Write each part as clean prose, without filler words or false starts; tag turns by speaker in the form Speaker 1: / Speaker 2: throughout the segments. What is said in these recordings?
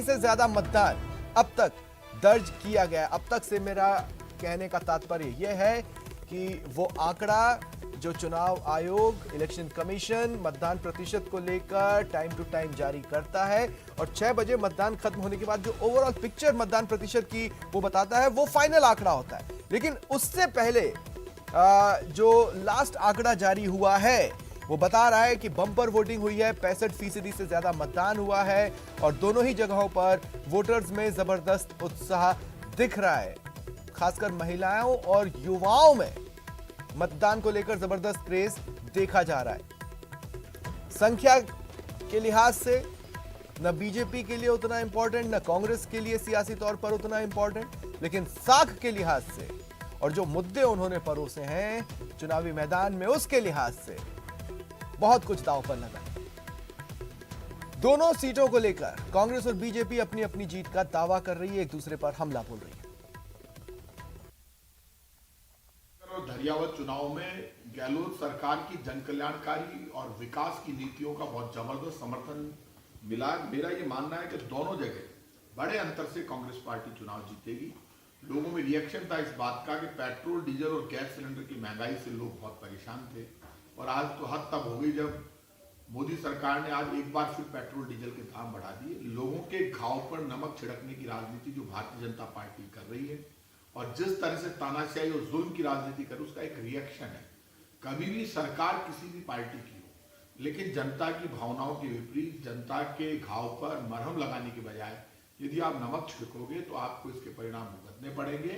Speaker 1: से ज्यादा मतदान अब तक दर्ज किया गया। अब तक से मेरा कहने का तात्पर्य यह है कि वो आंकड़ा जो चुनाव आयोग, इलेक्शन कमीशन मतदान प्रतिशत को लेकर टाइम टू टाइम जारी करता है और 6 बजे मतदान खत्म होने के बाद जो ओवरऑल पिक्चर मतदान प्रतिशत की वो बताता है, वो फाइनल आंकड़ा होता है। लेकिन उससे पहले जो लास्ट आंकड़ा जारी हुआ है वो बता रहा है कि बम्पर वोटिंग हुई है, 65% से ज्यादा मतदान हुआ है और दोनों ही जगहों पर वोटर्स में जबरदस्त उत्साह दिख रहा है। खासकर महिलाओं और युवाओं में मतदान को लेकर जबरदस्त क्रेज देखा जा रहा है। संख्या के लिहाज से न बीजेपी के लिए उतना इंपॉर्टेंट, न कांग्रेस के लिए सियासी तौर पर उतना इंपॉर्टेंट, लेकिन साख के लिहाज से और जो मुद्दे उन्होंने परोसे हैं चुनावी मैदान में, उसके लिहाज से बहुत कुछ दांव पर लगा। दोनों सीटों को लेकर कांग्रेस और बीजेपी अपनी अपनी जीत का दावा कर रही है, एक दूसरे पर हमला बोल रही है।
Speaker 2: धरियावत चुनाव में गहलोत सरकार की जनकल्याणकारी और विकास की नीतियों का बहुत जबरदस्त समर्थन मिला। मेरा ये मानना है कि दोनों जगह बड़े अंतर से कांग्रेस पार्टी चुनाव जीतेगी। लोगों में रिएक्शन था इस बात का कि पेट्रोल, डीजल और गैस सिलेंडर की महंगाई से लोग बहुत परेशान थे और आज तो हद तक हो गई जब मोदी सरकार ने आज एक बार फिर पेट्रोल डीजल के दाम बढ़ा दिए। लोगों के घाव पर नमक छिड़कने की राजनीति जो भारतीय जनता पार्टी कर रही है और जिस तरह से तानाशाही और जुल्म की राजनीति कर, उसका एक रिएक्शन है। कभी भी सरकार किसी भी पार्टी की हो, लेकिन जनता की भावनाओं के विपरीत जनता के घाव पर मरहम लगाने के बजाय यदि आप नमक छिड़कोगे तो आपको इसके परिणाम भुगतने पड़ेंगे।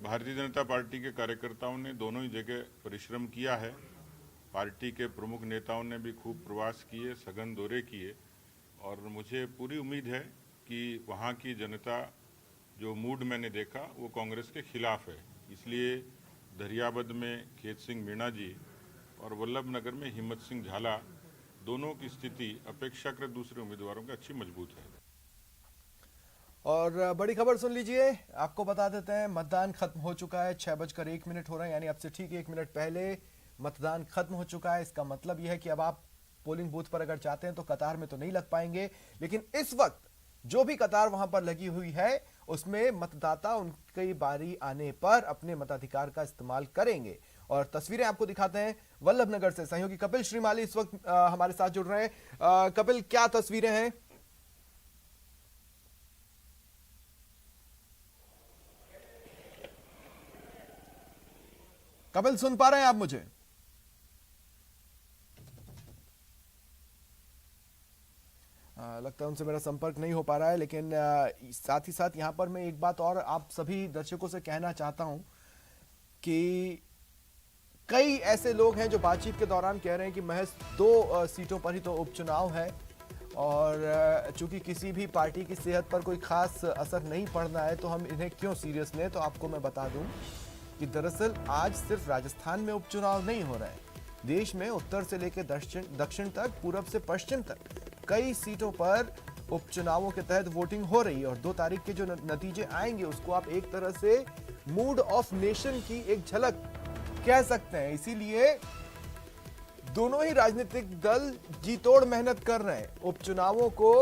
Speaker 3: भारतीय जनता पार्टी के कार्यकर्ताओं ने दोनों ही जगह परिश्रम किया है। पार्टी के प्रमुख नेताओं ने भी खूब प्रवास किए, सघन दौरे किए और मुझे पूरी उम्मीद है कि वहाँ की जनता जो मूड मैंने देखा वो कांग्रेस के खिलाफ है। इसलिए धरियावद में खेत सिंह मीणा जी और वल्लभ नगर में हिम्मत सिंह झाला, दोनों की स्थिति अपेक्षाकृत दूसरे उम्मीदवारों की अच्छी मजबूत है।
Speaker 1: और बड़ी खबर सुन लीजिए, आपको बता देते हैं मतदान खत्म हो चुका है। 6:01 हो रहा है, यानी अब से ठीक 1 मिनट पहले मतदान खत्म हो चुका है। इसका मतलब यह है कि अब आप पोलिंग बूथ पर अगर चाहते हैं तो कतार में तो नहीं लग पाएंगे, लेकिन इस वक्त जो भी कतार वहां पर लगी हुई है उसमें मतदाता उनकी बारी आने पर अपने मताधिकार का इस्तेमाल करेंगे। और तस्वीरें आपको दिखाते हैं वल्लभ नगर से। सहयोगी कपिल श्रीमाली इस वक्त हमारे साथ जुड़ रहे हैं। कपिल, क्या तस्वीरें हैं? कपिल, सुन पा रहे हैं आप मुझे? लगता है उनसे मेरा संपर्क नहीं हो पा रहा है, लेकिन साथ ही साथ यहां पर मैं एक बात और आप सभी दर्शकों से कहना चाहता हूं कि कई ऐसे लोग हैं जो बातचीत के दौरान कह रहे हैं कि महज 2 सीटों पर ही तो उपचुनाव है और चूंकि किसी भी पार्टी की सेहत पर कोई खास असर नहीं पड़ना है तो हम इन्हें क्यों सीरियस लें। तो आपको मैं बता दूं कि दरअसल आज सिर्फ राजस्थान में उपचुनाव नहीं हो रहा है। देश में उत्तर से लेकर दक्षिण तक, पूरब से पश्चिम तक कई सीटों पर उपचुनावों के तहत वोटिंग हो रही है और 2 तारीख के जो नतीजे आएंगे उसको आप एक तरह से मूड ऑफ नेशन की एक झलक कह सकते हैं। इसीलिए दोनों ही राजनीतिक दल जी तोड़ मेहनत कर रहे हैं उपचुनावों को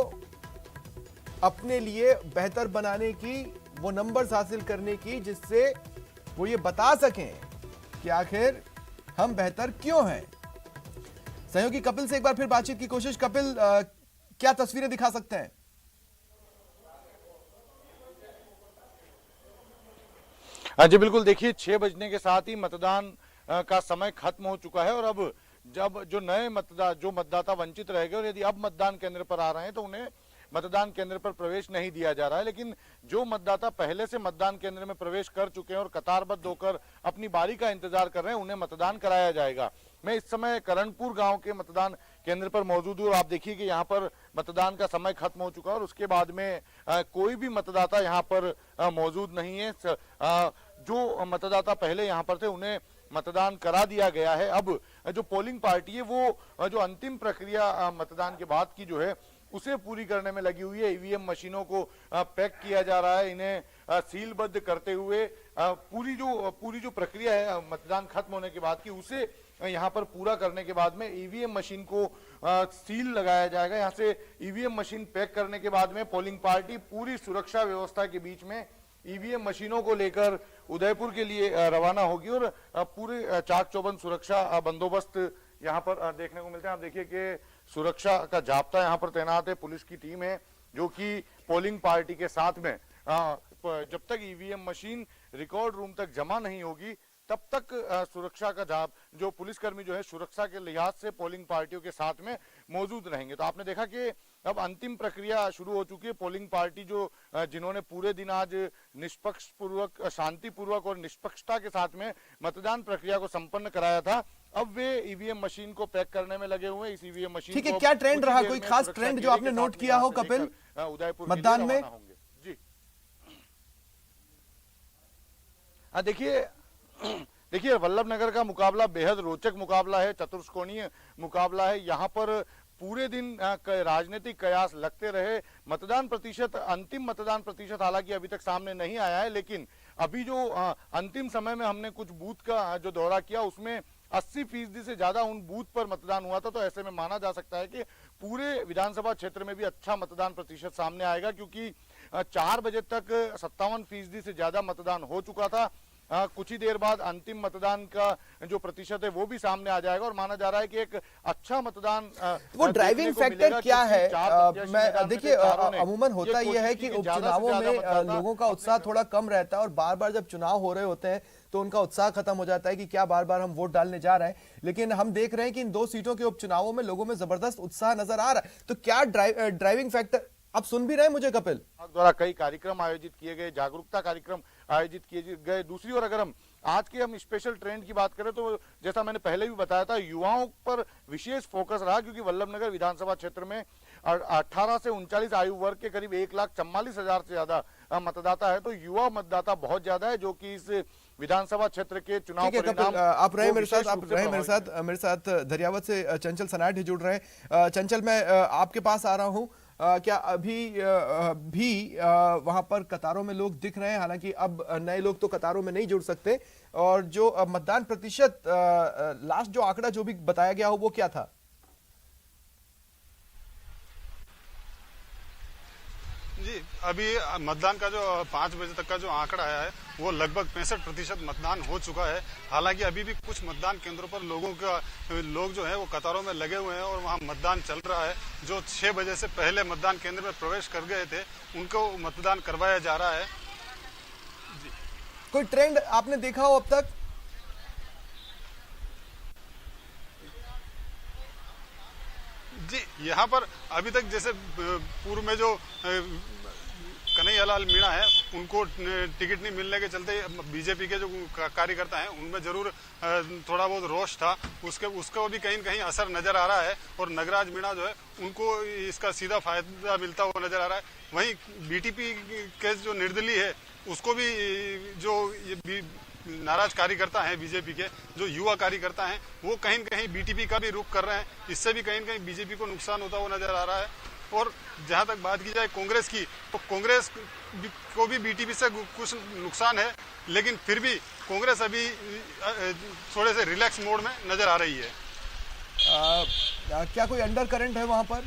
Speaker 1: अपने लिए बेहतर बनाने की, वो नंबर्स हासिल करने की जिससे वो ये बता सकें कि आखिर हम बेहतर क्यों हैं। सहयोगी कपिल से एक बार फिर बातचीत की कोशिश। कपिल, क्या तस्वीरें दिखा सकते हैं?
Speaker 4: जी बिल्कुल, देखिए 6 बजने के साथ ही मतदान का समय खत्म हो चुका है और अब जब जो नए मतदाता वंचित रह गए और यदि अब मतदान केंद्र पर आ रहे हैं तो उन्हें मतदान केंद्र पर प्रवेश नहीं दिया जा रहा है। लेकिन जो मतदाता पहले से मतदान केंद्र में प्रवेश कर चुके हैं और कतारबद्ध होकर अपनी बारी का इंतजार कर रहे हैं, उन्हें मतदान कराया जाएगा। मैं इस समय करणपुर गांव के मतदान केंद्र पर मौजूद हूँ और आप देखिए कि यहाँ पर मतदान का समय खत्म हो चुका है और उसके बाद में कोई भी मतदाता यहाँ पर मौजूद नहीं है। जो मतदाता पहले यहाँ पर थे उन्हें मतदान करा दिया गया है। अब जो पोलिंग पार्टी है वो जो अंतिम प्रक्रिया मतदान के बाद की जो है उसे पूरी करने में लगी हुई है। ईवीएम मशीनों को पैक किया जा रहा है, इन्हें सीलबद्ध करते हुए पूरी जो प्रक्रिया है मतदान खत्म होने के बाद की उसे यहाँ पर पूरा करने के बाद में ईवीएम मशीन को सील लगाया जाएगा। यहाँ से ईवीएम मशीन पैक करने के बाद में पोलिंग पार्टी पूरी सुरक्षा व्यवस्था के बीच में ईवीएम मशीनों को लेकर उदयपुर के लिए रवाना होगी और पूरे चाक चौबंद सुरक्षा बंदोबस्त यहाँ पर देखने को मिलते हैं। आप देखिए कि सुरक्षा का जाब्ता यहाँ पर तैनात है, पुलिस की टीम है जो कि पोलिंग पार्टी के साथ में जब तक ईवीएम मशीन रिकॉर्ड रूम तक जमा नहीं होगी तब तक सुरक्षा का जो पुलिसकर्मी जो है सुरक्षा के लिहाज से पोलिंग पार्टियों के साथ में मौजूद रहेंगे। तो आपने देखा कि अब अंतिम प्रक्रिया शुरू हो चुकी है। पोलिंग पार्टी जो जिन्होंने पूरे दिन आज निष्पक्ष पूर्वक, शांतिपूर्वक और निष्पक्षता के साथ में मतदान प्रक्रिया को संपन्न कराया था, अब वे ईवीएम मशीन को पैक करने में लगे हुए हैं। इस ईवीएम मशीन
Speaker 1: ठीक है, क्या ट्रेंड रहा, कोई खास ट्रेंड जो आपने नोट किया हो कपिल
Speaker 4: उदयपुर
Speaker 1: मतदान में?
Speaker 4: जी देखिए वल्लभनगर का मुकाबला बेहद रोचक मुकाबला है, चतुष्कोणीय मुकाबला है। यहाँ पर पूरे दिन राजनीतिक कयास लगते रहे। मतदान प्रतिशत, अंतिम मतदान प्रतिशत हालांकि अभी तक सामने नहीं आया है, लेकिन अभी जो अंतिम समय में हमने कुछ बूथ का जो दौरा किया उसमें 80% से ज्यादा उन बूथ पर मतदान हुआ था। तो ऐसे में माना जा सकता है कि पूरे विधानसभा क्षेत्र में भी अच्छा मतदान प्रतिशत सामने आएगा, क्योंकि 4 बजे तक 57% से ज्यादा मतदान हो चुका था। कुछ ही देर बाद अंतिम मतदान का जो प्रतिशत है वो भी सामने आ जाएगा और माना जा रहा है कि एक अच्छा मतदान
Speaker 1: वो ड्राइविंग फैक्टर क्या है? मैं देखिए अमूमन होता यह है कि उपचुनावों में लोगों का उत्साह थोड़ा कम रहता है और बार बार जब चुनाव हो रहे होते हैं तो उनका उत्साह खत्म हो जाता है कि क्या बार बार हम वोट डालने जा रहे हैं। लेकिन हम देख रहे हैं कि इन 2 सीटों के उपचुनावों में लोगों में जबरदस्त उत्साह नजर आ रहा है। तो क्या ड्राइविंग फैक्टर, आप सुन भी रहे हैं मुझे कपिल,
Speaker 4: द्वारा कई कार्यक्रम आयोजित किए गए, जागरूकता कार्यक्रम आयोजित किए गए। दूसरी ओर अगर हम आज के स्पेशल ट्रेंड की बात करें तो जैसा मैंने पहले भी बताया था, युवाओं पर विशेष फोकस रहा, क्योंकि वल्लभनगर विधानसभा क्षेत्र में 18 से 39 आयु वर्ग के करीब 1,44,000 से ज्यादा मतदाता है। तो युवा मतदाता बहुत ज्यादा है जो कि इस विधानसभा क्षेत्र के चुनाव परिणाम।
Speaker 1: आप रहे मेरे साथ, मेरे साथ धरियावत से चंचल सनाट ही जुड़ रहे हैं। चंचल, मैं आपके पास आ रहा हूँ। क्या अभी भी वहां पर कतारों में लोग दिख रहे हैं? हालांकि अब नए लोग तो कतारों में नहीं जुड़ सकते। और जो मतदान प्रतिशत लास्ट जो आंकड़ा जो भी बताया गया हो वो क्या था?
Speaker 5: जी, अभी मतदान का जो 5 बजे तक का जो आंकड़ा आया है वो लगभग 65% मतदान हो चुका है। हालांकि अभी भी कुछ मतदान केंद्रों पर लोग जो है वो कतारों में लगे हुए हैं और वहां मतदान चल रहा है। जो 6 बजे से पहले मतदान केंद्र में प्रवेश कर गए थे उनको मतदान करवाया जा रहा है। जी,
Speaker 1: कोई ट्रेंड आपने देखा हो अब तक?
Speaker 5: जी, यहाँ पर अभी तक जैसे पूर्व में जो कन्हैयालाल मीणा है उनको टिकट नहीं मिलने के चलते बीजेपी के जो कार्यकर्ता हैं उनमें जरूर थोड़ा बहुत रोष था, उसको भी कहीं न कहीं असर नजर आ रहा है। और नगराज मीणा जो है उनको इसका सीधा फायदा मिलता हुआ नजर आ रहा है। वहीं बीटीपी के जो निर्दलीय है उसको भी जो नाराज कार्यकर्ता हैं बीजेपी के, जो युवा कार्यकर्ता हैं, वो कहीं न कहीं बीटीपी का भी रुख कर रहे हैं। इससे भी कहीं न कहीं बीजेपी को नुकसान होता हुआ नजर आ रहा है। और जहां तक बात की जाए कांग्रेस की, तो कांग्रेस को भी बीटीपी से कुछ नुकसान है, लेकिन फिर भी कांग्रेस अभी थोड़े से रिलैक्स मोड में नजर आ रही है।
Speaker 1: क्या कोई अंडर करंट है वहां पर?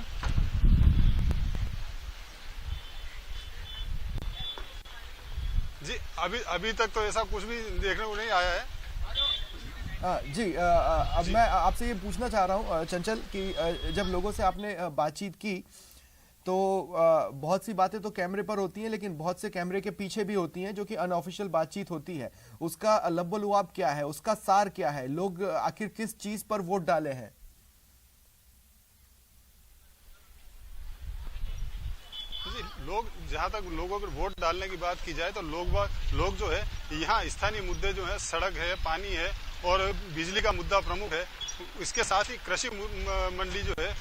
Speaker 5: जी, अभी तक तो ऐसा कुछ भी देखने को नहीं आया है।
Speaker 1: जी, अब मैं आपसे ये पूछना चाह रहा हूँ चंचल कि जब लोगों से आपने बातचीत की तो बहुत सी बातें तो कैमरे पर होती हैं, लेकिन बहुत से कैमरे के पीछे भी होती हैं जो कि अनऑफिशियल बातचीत होती है। उसका लब्बो-लुआब क्या है, उसका सार क्या है, लोग आखिर किस चीज पर वोट डाले हैं?
Speaker 5: लोग, जहां तक लोगों पर वोट डालने की बात की जाए तो लोग जो है यहाँ स्थानीय मुद्दे जो है, सड़क है, पानी है और बिजली का मुद्दा प्रमुख है। इसके साथ ही कृषि मंडी जो है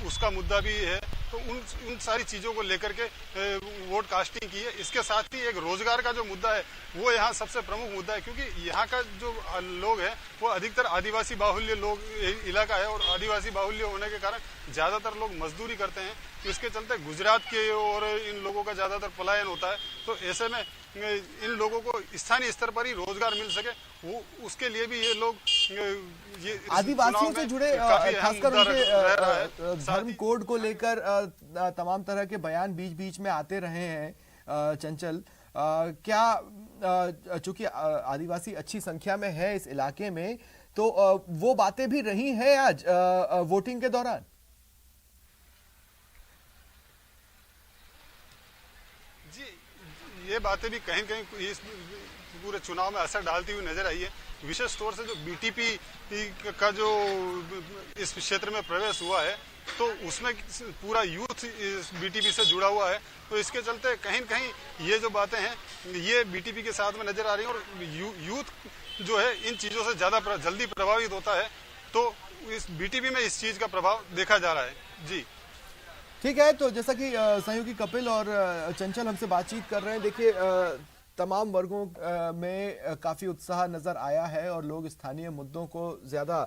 Speaker 5: उसका मुद्दा भी है। तो उन सारी चीजों को लेकर के वोट कास्टिंग की है। इसके साथ ही एक रोजगार का जो मुद्दा है वो यहाँ सबसे प्रमुख मुद्दा है, क्योंकि यहाँ का जो लोग हैं वो अधिकतर आदिवासी बाहुल्य लोग इलाका है और आदिवासी बाहुल्य होने के कारण ज्यादातर लोग मजदूरी करते हैं। इसके चलते गुजरात के और इन लोगों का ज्यादातर पलायन होता है। तो ऐसे में इन लोगों को स्थानीय स्तर पर ही रोजगार मिल सके, वो उसके लिए भी ये लोग ये
Speaker 1: आदिवासियों से जुड़े खासकर उनके धर्म कोड को लेकर तमाम तरह के बयान बीच बीच में आते रहे हैं। चंचल, क्या चूंकि आदिवासी अच्छी संख्या में है इस इलाके में, तो वो बातें भी रही हैं आज वोटिंग के दौरान?
Speaker 5: ये बातें भी कहीं कहीं इस पूरे चुनाव में असर डालती हुई नजर आई है। विशेष तौर से जो बीटीपी का जो इस क्षेत्र में प्रवेश हुआ है, तो उसमें पूरा यूथ बीटीपी से जुड़ा हुआ है। तो इसके चलते कहीं कहीं ये जो बातें हैं ये बीटीपी के साथ में नजर आ रही हैं, और यूथ जो है इन चीजों से ज्यादा जल्दी प्रभावित होता है। तो इस बीटीपी में इस चीज का प्रभाव देखा जा रहा है। जी
Speaker 1: ठीक है, तो जैसा कि सहयोगी कपिल और चंचल हमसे बातचीत कर रहे हैं, देखिए तमाम वर्गों में काफी उत्साह नजर आया है और लोग स्थानीय मुद्दों को ज्यादा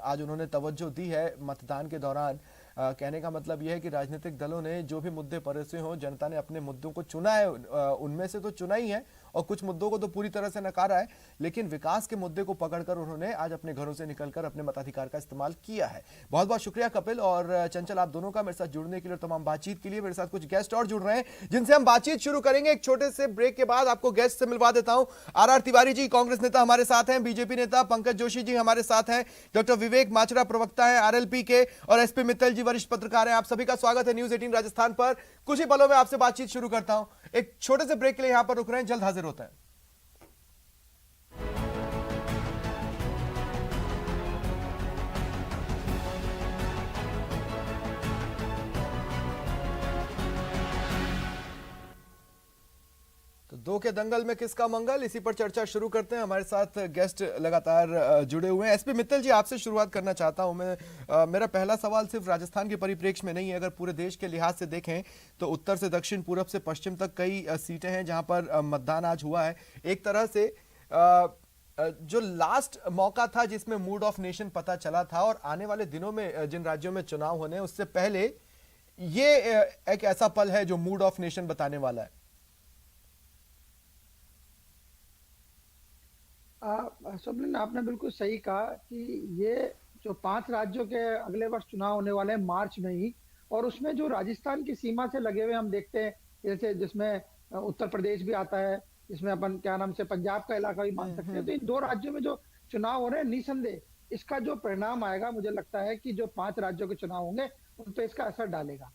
Speaker 1: आज उन्होंने तवज्जो दी है मतदान के दौरान। कहने का मतलब यह है कि राजनीतिक दलों ने जो भी मुद्दे परोसे हों, जनता ने अपने मुद्दों को चुना है, उनमें से तो चुना ही है और कुछ मुद्दों को तो पूरी तरह से नकारा है, लेकिन विकास के मुद्दे को पकड़कर उन्होंने आज अपने घरों से निकलकर अपने मताधिकार का इस्तेमाल किया है। बहुत बहुत शुक्रिया कपिल और चंचल, आप दोनों का मेरे साथ जुड़ने के लिए और तमाम बातचीत के लिए। मेरे साथ कुछ गेस्ट और जुड़ रहे हैं जिनसे हम बातचीत शुरू करेंगे। एक छोटे से ब्रेक के बाद आपको गेस्ट से मिलवा देता हूं। आर तिवारी जी कांग्रेस नेता हमारे साथ हैं, बीजेपी नेता पंकज जोशी जी हमारे साथ हैं, डॉक्टर विवेक माचरा प्रवक्ता है आरएलपी के, और एसपी मित्तल जी वरिष्ठ पत्रकार हैं। आप सभी का स्वागत है न्यूज 18 राजस्थान पर। कुछ ही पलों में आपसे बातचीत शुरू करता हूं। एक छोटे से ब्रेक के लिए यहां पर रुक रहे हैं, जल्द हाजिर होते हैं। तो दो के दंगल में किसका मंगल, इसी पर चर्चा शुरू करते हैं। हमारे साथ गेस्ट लगातार जुड़े हुए हैं। एसपी मित्तल जी, आपसे शुरुआत करना चाहता हूं मैं। मेरा पहला सवाल सिर्फ राजस्थान के परिप्रेक्ष्य में नहीं है, अगर पूरे देश के लिहाज से देखें तो उत्तर से दक्षिण, पूरब से पश्चिम तक कई सीटें हैं जहां पर मतदान आज हुआ है। एक तरह से जो लास्ट मौका था जिसमें मूड ऑफ नेशन पता चला था, और आने वाले दिनों में जिन राज्यों में चुनाव होने उससे पहले ये एक ऐसा पल है जो मूड ऑफ नेशन बताने वाला है।
Speaker 6: स्वप्निल, आपने बिल्कुल सही कहा कि ये जो 5 राज्यों के अगले वर्ष चुनाव होने वाले हैं मार्च में ही, और उसमें जो राजस्थान की सीमा से लगे हुए हम देखते हैं, जैसे जिसमें उत्तर प्रदेश भी आता है, जिसमें अपन क्या नाम से पंजाब का इलाका भी मान सकते हैं। तो इन 2 राज्यों में जो चुनाव हो रहे हैं, निसंदेह इसका जो परिणाम आएगा, मुझे लगता है कि जो 5 राज्यों के चुनाव होंगे उन पर इसका असर डालेगा।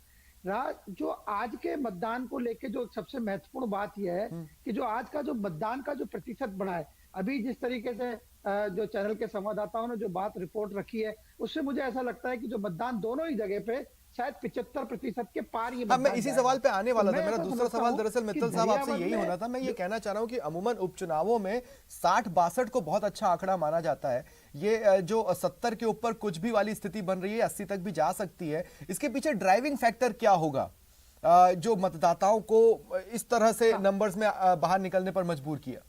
Speaker 6: जो आज के मतदान को लेके जो सबसे महत्वपूर्ण बात यह है कि जो आज का जो मतदान का जो प्रतिशत बढ़ा है, अभी जिस तरीके से जो चैनल के संवाददाताओं ने जो बात रिपोर्ट रखी है, उससे मुझे ऐसा लगता है कि जो मतदान दोनों ही जगह पे शायद 75% के पार ये
Speaker 1: मैं इसी सवाल पे आने वाला था। मेरा दूसरा सवाल दरअसल मित्तल साहब आपसे यही होना था। मैं ये कहना चाह रहा हूं कि अमूमन उपचुनावों में 60-62 को बहुत अच्छा आंकड़ा माना जाता है। ये जो 70 के ऊपर कुछ भी वाली स्थिति बन रही है, 80 तक भी जा सकती है, इसके पीछे ड्राइविंग फैक्टर क्या होगा जो मतदाताओं को इस तरह से नंबर्स में बाहर निकलने पर मजबूर किया?